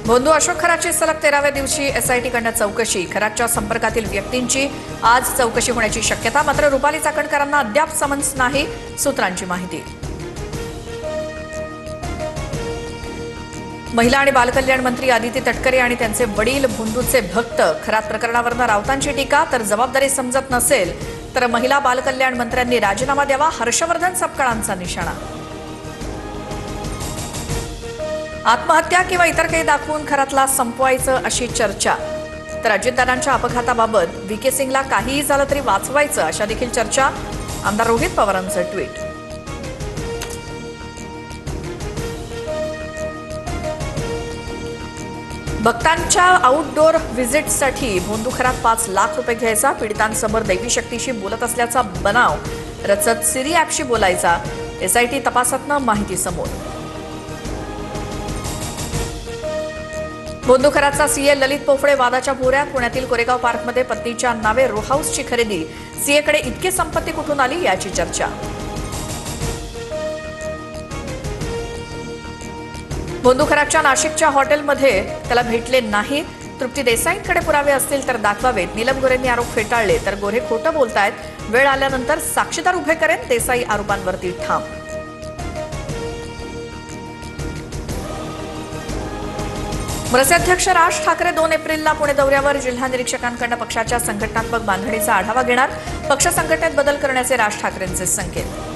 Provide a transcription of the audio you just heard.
भोंदू अशोक खरातची सलग 13व्या दिवशी एसआयटीकडनं चौकशी. खरातच्या संपर्कातील व्यक्तींची आज चौकशी होण्याची शक्यता. मात्र रुपाली चाकणकरांना अद्याप समन्स नाही, सूत्रांची माहिती. महिला आणि बालकल्याण मंत्री आदिती तटकरे आणि त्यांचे वडील भोंदूचे भक्त. खरात प्रकरणावरनं राऊतांची टीका. तर जबाबदारी समजत नसेल तर महिला बालकल्याण मंत्र्यांनी राजीनामा द्यावा, हर्षवर्धन सपकाळांचा निशाणा. आत्महत्या किंवा इतर काही दाखवून खरातला संपवायचं अशी चर्चा. तर अजितदादांच्या अपघाताबाबत व्हीके सिंगला काहीही झालं तरी वाचवायचं अशा देखील चर्चा. आमदार रोहित पवारांचं ट्विट. भक्तांच्या आउटडोर व्हिजिटसाठी भोंदू खरात 5 लाख रुपये घ्यायचा. पीडितांसमोर दैवी शक्तीशी बोलत असल्याचा बनाव रचत सिरी ॲपशी बोलायचा. एसआयटी तपासातनं माहिती समोर. भोंदू खरातचा सीए ललित पोफळे वादाच्या भोवऱ्यात. पुण्यातील कोरेगाव पार्कमध्ये पत्नीच्या नावे रो हाऊसची खरेदी. सीएकडे इतकी संपत्ती कुठून आली याची चर्चा. भोंदू खरातच्या नाशिकच्या हॉटेलमध्ये त्याला भेटले नाही. तृप्ती देसाईंकडे पुरावे असतील तर दाखवावेत. नीलम गोरेंनी आरोप फेटाळले तर गोरे खोटं बोलतायत. वेळ आल्यानंतर साक्षीदार उभे करेन, देसाई आरोपांवरती ठाम. मनसे अध्यक्ष राज ठाकरे 2 एप्रिलला पुणे दौऱ्यावर. जिल्हा निरीक्षकांकडून पक्षाच्या संघटनात्मक बांधणीचा आढावा घेणार. पक्ष संघटनेत बदल करण्याचे राज ठाकरेंचे संकेत.